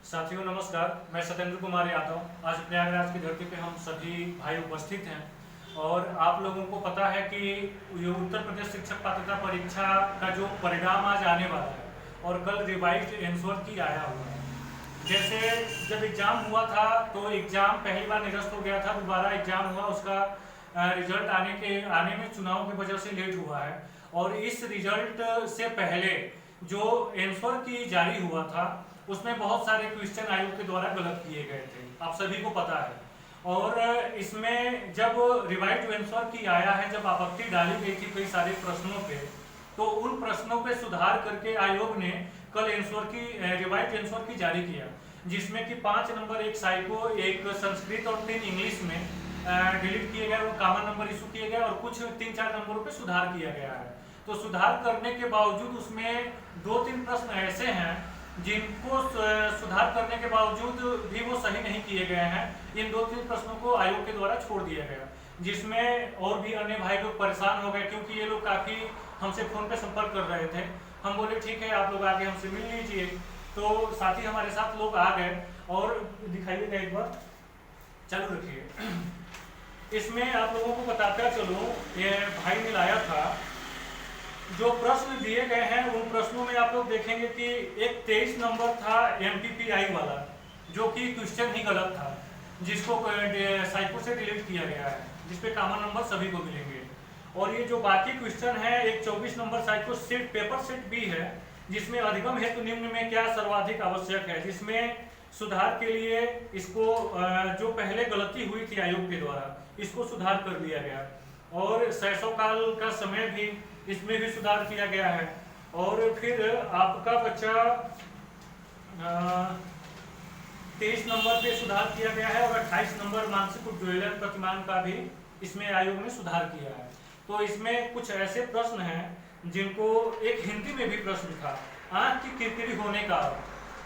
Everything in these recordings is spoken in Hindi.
साथियों नमस्कार, मैं सत्येंद्र कुमार यादव। आज प्रयागराज की धरती पे हम सभी भाई उपस्थित हैं और आप लोगों को पता है कि ये उत्तर प्रदेश शिक्षक पात्रता परीक्षा का जो परिणाम आज आने वाला है और कल रिवाइज्ड आंसर की आया हुआ है। जैसे जब एग्जाम हुआ था तो एग्जाम पहली बार निरस्त हो गया था, दोबारा एग्जाम हुआ, उसका रिजल्ट आने में चुनाव की वजह से लेट हुआ है और इस रिजल्ट से पहले जो आंसर की जारी हुआ था उसमें बहुत सारे क्वेश्चन आयोग के द्वारा गलत किए गए थे, आप सभी को पता है। और इसमें जब रिवाइज्ड आंसर की आया है, जब आपत्ति डाली गई थी कई सारे प्रश्नों पे, तो उन प्रश्नों पे सुधार करके आयोग ने कल आंसर की रिवाइज्ड आंसर की जारी किया, जिसमें कि 5 नंबर एक साइको, एक संस्कृत और 3 इंग्लिश में डिलीट किए गए, वो कॉमन नंबर इशू किए गए और कुछ 3-4 नंबरों पे सुधार किया गया है। तो सुधार करने के बावजूद उसमें 2-3 प्रश्न ऐसे हैं जिनको सुधार करने के बावजूद भी वो सही नहीं किए गए हैं। इन 2-3 प्रश्नों को आयोग के द्वारा छोड़ दिया गया, जिसमें और भी अन्य भाई लोग परेशान हो गए क्योंकि ये लोग काफ़ी हमसे फ़ोन पे संपर्क कर रहे थे। हम बोले ठीक है, आप लोग आगे हमसे मिल लीजिए, तो साथी हमारे साथ लोग आ गए और दिखाइएगा एक बार, चालू रखिए। इसमें आप लोगों को बताता चलूँ, ये भाई ने लाया था, जो प्रश्न दिए गए हैं उन प्रश्नों में आप लोग देखेंगे कि एक 23 नंबर था MPPI वाला, जो कि क्वेश्चन ही गलत था, जिसको साइको से डिलीट किया गया है, जिसपे कॉमन नंबर सभी को मिलेंगे। और ये जो बाकी क्वेश्चन है, एक 24 number psycho set paper set भी है, जिसमें अधिगम हेतु निम्न में क्या सर्वाधिक आवश्यक है, जिसमें सुधार के लिए इसको जो पहले गलती हुई थी आयोग के द्वारा, इसको सुधार कर दिया गया। और शैशव काल का समय भी इसमें भी सुधार किया गया है। और फिर आपका बच्चा 23 नंबर पे सुधार किया गया है और 28 नंबर मानसिक उद्वेलन प्रतिमान का भी इसमें आयोग ने सुधार किया है। तो इसमें कुछ ऐसे प्रश्न हैं जिनको, एक हिंदी में भी प्रश्न था, आंख की किरकिरी होने का,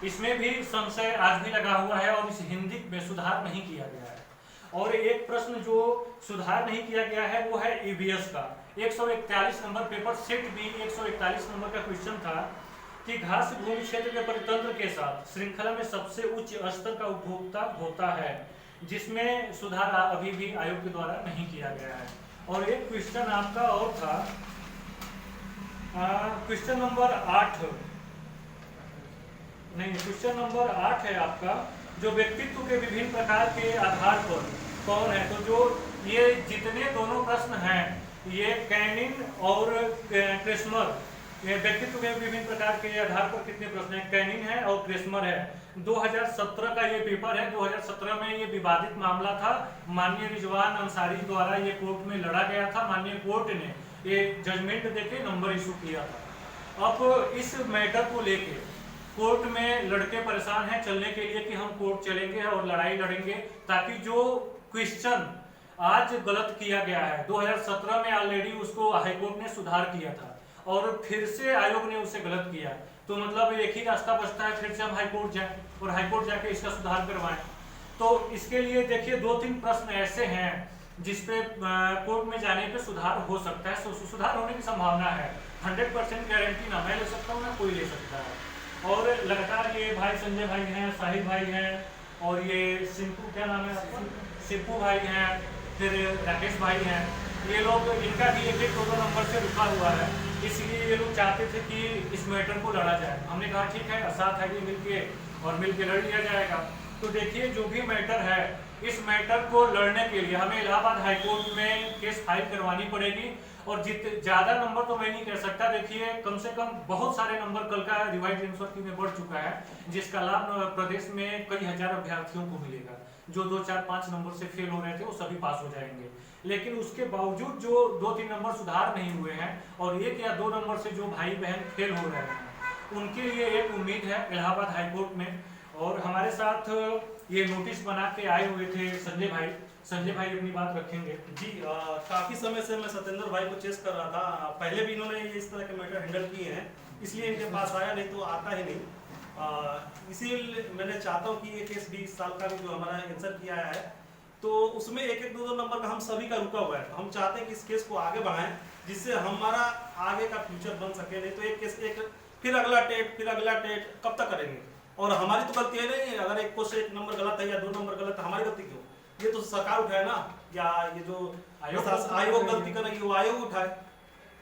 इसमें भी संशय आज भी लगा हुआ है और इस हिंदी में सुधार नहीं किया गया है। और एक प्रश्न जो सुधार नहीं किया गया है वो है EVS का 141 number paper set B 141 number का क्वेश्चन था कि घास भूमि क्षेत्र के परितंत्र के साथ श्रृंखला में सबसे उच्च स्तर का उपभोक्ता होता है, जिसमें सुधार अभी भी आयोग के द्वारा नहीं किया गया है। और एक क्वेश्चन आपका और था, क्वेश्चन नंबर 8 नहीं, क्वेश्चन नंबर 8 है आपका, जो व्यक्तित्व के विभिन्न प्रकार के आधार पर कौन है। तो जो ये जितने दोनों प्रश्न हैं, ये कैनिन और क्रेस्मर, ये व्यक्तित्व के विभिन्न प्रकार के आधार पर कितने प्रश्न हैं, कैनिन है और क्रेस्मर है। 2017 का ये पेपर है। 2017 में ये विवादित मामला था, माननीय रिजवान अंसारी द्वारा ये कोर्ट में लड़ा गया था। माननीय कोर्ट ने ये जजमेंट देके नंबर इशू किया था। अब इस मैटर को लेके कोर्ट में लड़के परेशान हैं चलने के लिए कि हम कोर्ट चलेंगे और लड़ाई लड़ेंगे, ताकि जो क्वेश्चन आज गलत किया गया है, 2017 में ऑलरेडी उसको हाईकोर्ट ने सुधार किया था और फिर से आयोग ने उसे गलत किया, तो मतलब एक ही रास्ता बचता है, फिर से हम हाईकोर्ट जाएं और हाईकोर्ट जाके इसका सुधार करवाएं। तो इसके लिए देखिए 2-3 प्रश्न ऐसे हैं जिसपे कोर्ट में जाने पे सुधार हो सकता है, सुधार होने की संभावना है। 100% गारंटी ना मैं ले सकता हूँ ना कोई ले सकता है। और लगातार ये भाई संजय भाई हैं, साहिल भाई हैं, और ये सिंपू, क्या नाम है आपका, सिंपू भाई हैं, फिर राकेश भाई हैं, ये लोग, इनका भी 1-2 नंबर से रुका हुआ है, इसलिए ये लोग चाहते थे कि इस मैटर को लड़ा जाए। हमने कहा ठीक है, साथ है मिलके और मिलके लड़ लिया जाएगा। तो देखिए जो भी मैटर है, इस मैटर को लड़ने के लिए हमें इलाहाबाद हाईकोर्ट में केस फाइल करवानी पड़ेगी। और ज़्यादा नंबर तो मैं नहीं कह सकता, देखिए कम से कम बहुत सारे नंबर कल का रिवाइज्ड आंसर की में बढ़ चुका है, जिसका लाभ प्रदेश में कई हजार अभ्यर्थियों को मिलेगा। जो 2-4-5 नंबर से फेल हो रहे थे वो सभी पास हो जाएंगे, लेकिन उसके बावजूद जो 2-3 नंबर सुधार नहीं हुए हैं और 1 या 2 नंबर से जो भाई बहन फेल हो रहे हैं, उनके लिए एक उम्मीद है इलाहाबाद हाईकोर्ट में। और हमारे साथ ये नोटिस बना के आए हुए थे संजय भाई अपनी बात रखेंगे जी। काफ़ी समय से मैं सत्येंद्र भाई को चेस कर रहा था, पहले भी इन्होंने इस तरह के मैटर हैंडल किए हैं, इसलिए इनके पास आया, नहीं तो आता ही नहीं। इसीलिए मैंने चाहता हूँ कि ये केस 20 साल का भी जो हमारा आंसर किया है, तो उसमें 1-2 नंबर का हम सभी का रुका हुआ है। हम चाहते हैं कि इस केस को आगे बढ़ाएं, जिससे हमारा आगे का फ्यूचर बन सके। नहीं तो एक केस, एक फिर अगला टेट, फिर अगला टेट, कब तक करेंगे। और हमारी तो गलती है नहीं, अगर एक क्वेश्चन 1 नंबर गलत है या 2 नंबर गलत है, हमारी गलती क्यों? ये तो सरकार उठाए ना, या ये जो आयोग गलती कर रही है वो आयोग उठाए।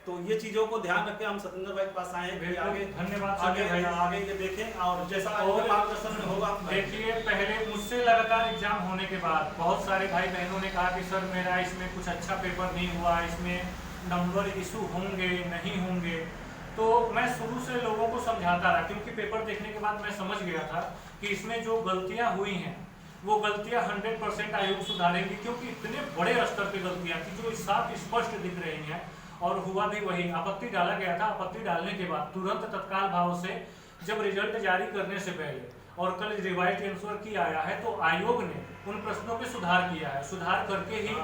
तो ये चीजों को ध्यान रख के हम सतेंद्र भाई के पास आए हैं कि आगे धन्यवाद आगे ये देखें और जैसा और मार्गदर्शन में होगा। देखिए, पहले मुझसे लगातार एग्जाम होने के बाद बहुत सारे भाई बहनों ने कहा कि सर मेरा इसमें कुछ अच्छा पेपर नहीं हुआ, इसमें नंबर इशू होंगे नहीं होंगे। तो मैं शुरू से लोगों को समझाता रहा, क्योंकि पेपर देखने के बाद मैं समझ गया था कि इसमें जो गलतियां हुई हैं वो गलतियां 100% आयोग सुधारेंगी, क्योंकि इतने बड़े स्तर पे गलतियां थी जो साफ स्पष्ट दिख रही हैं। और हुआ भी वही, आपत्ति डाला गया था। आपत्ति डालने के बाद तुरंत तत्काल भाव से जब रिजल्ट जारी करने से पहले और कल रिवाइज आंसर की आया है, तो आयोग ने उन प्रश्नों पे सुधार किया है, सुधार करके ही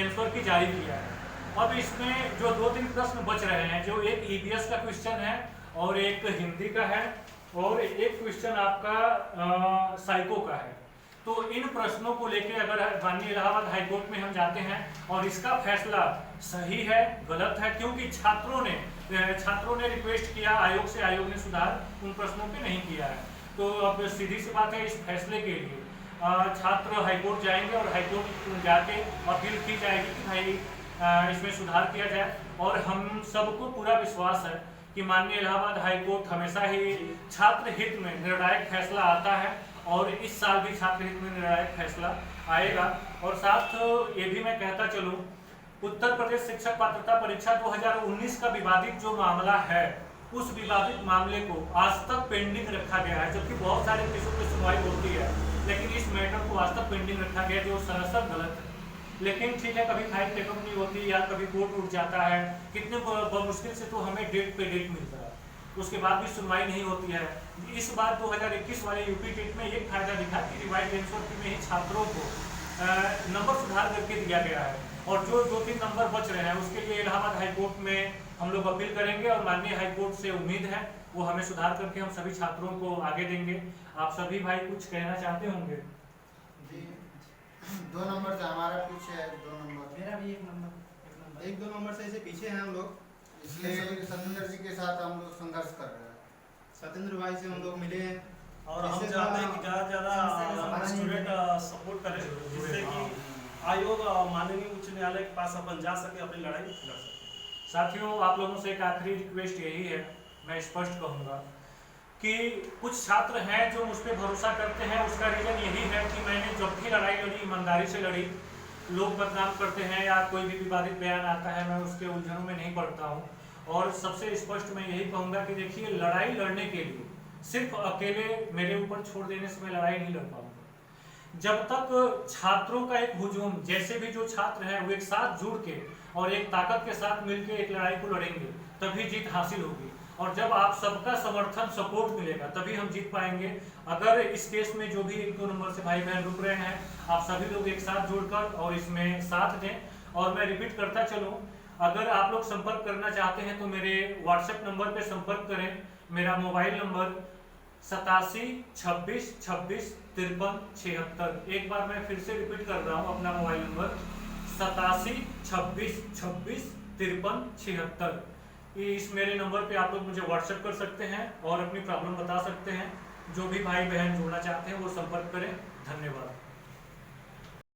आंसर की जारी किया है। अब इसमें जो 2-3 प्रश्न बच रहे हैं, जो एक ईवीएस का क्वेश्चन है और एक हिंदी का है और एक क्वेश्चन आपका साइको का है। तो इन प्रश्नों को लेके अगर माननीय इलाहाबाद हाईकोर्ट में हम जाते हैं और इसका फैसला सही है गलत है, क्योंकि छात्रों ने रिक्वेस्ट किया आयोग से, आयोग ने सुधार उन प्रश्नों पे नहीं किया है। तो अब सीधी सी बात है, इस फैसले के लिए छात्र हाईकोर्ट जाएंगे और हाईकोर्ट जाके अपील की जाएगी कि भाई इसमें सुधार किया जाए। और हम सबको पूरा विश्वास है कि माननीय इलाहाबाद हाईकोर्ट हमेशा ही छात्र हित में निर्णायक फैसला आता है और इस साल भी छात्र हित में निर्णायक फैसला आएगा। और साथ ये भी मैं कहता चलूं, उत्तर प्रदेश शिक्षक पात्रता परीक्षा 2019 का विवादित जो मामला है, उस विवादित मामले को आज तक पेंडिंग रखा गया है, जबकि बहुत सारे केसों की सुनवाई होती है, लेकिन इस मैटर को आज तक पेंडिंग रखा गया जो सरासर गलत है। लेकिन ठीक है, कभी फाइल टेकअप नहीं होती या कभी कोर्ट उठ जाता है, कितने मुश्किल से तो हमें डेट पे डेट मिलता है, उसके बाद भी सुनवाई नहीं होती है। इस बार 2021 वाले यूपी टेट में एक फायदा दिखा कि रिवाइज आंसर में ही छात्रों को नंबर सुधार करके दिया गया है, और जो 2-3 नंबर बच रहे हैं उसके लिए इलाहाबाद हाईकोर्ट में हम लोग अपील करेंगे और माननीय हाईकोर्ट से उम्मीद है वो हमें सुधार करके हम सभी छात्रों को आगे देंगे। आप सभी भाई कुछ कहना चाहते होंगे? जी, 2 नंबर से हमारा पीछे है, 2 नंबर मेरा भी 1 नंबर 1-2 नंबर से ऐसे पीछे हैं हम लोग, इसलिए सतेंद्र जी के साथ हम लोग संघर्ष कर रहे हैं। सतेंद्र भाई से हम लोग मिले हैं और हम चाहते हैं कि ज़्यादा से ज़्यादा स्टूडेंट सपोर्ट करें, जिससे कि आयोग माननीय उच्च न्यायालय के पास अपन जा सके, अपनी लड़ाई लड़ सके। साथियों, आप लोगों से एक आखिरी रिक्वेस्ट यही है, मैं स्पष्ट कहूँगा कि कुछ छात्र हैं जो मुझ पर भरोसा करते हैं। उसका रीज़न यही है कि मैंने जब भी लड़ाई लड़ी, ईमानदारी से लड़ी। लोग बदनाम करते हैं या कोई भी विवादित बयान आता है, मैं उसके उलझनों में नहीं पड़ता हूँ। और सबसे स्पष्ट मैं यही कहूँगा कि देखिए, लड़ाई लड़ने के लिए सिर्फ अकेले मेरे ऊपर छोड़ देने से मैं लड़ाई नहीं लड़ पाऊँगा। जब तक छात्रों का एक हुजूम, जैसे भी जो छात्र हैं वो एक साथ जुड़ के और एक ताकत के साथ मिलकर एक लड़ाई को लड़ेंगे, तभी जीत हासिल होगी। और जब आप सबका समर्थन सपोर्ट मिलेगा तभी हम जीत पाएंगे। अगर इस केस में जो भी 1-2 नंबर से भाई बहन रुक रहे हैं, आप सभी लोग एक साथ जुड़कर और इसमें साथ दें। और मैं रिपीट करता चलूँ, अगर आप लोग संपर्क करना चाहते हैं तो मेरे व्हाट्सएप नंबर पर संपर्क करें। मेरा मोबाइल नंबर 87 26 26 53 76। एक बार मैं फिर से रिपीट कर रहा हूँ अपना मोबाइल नंबर 87 26 26 53 76। इस मेरे नंबर पे आप लोग मुझे व्हाट्सएप कर सकते हैं और अपनी प्रॉब्लम बता सकते हैं। जो भी भाई बहन जुड़ना चाहते हैं वो संपर्क करें। धन्यवाद।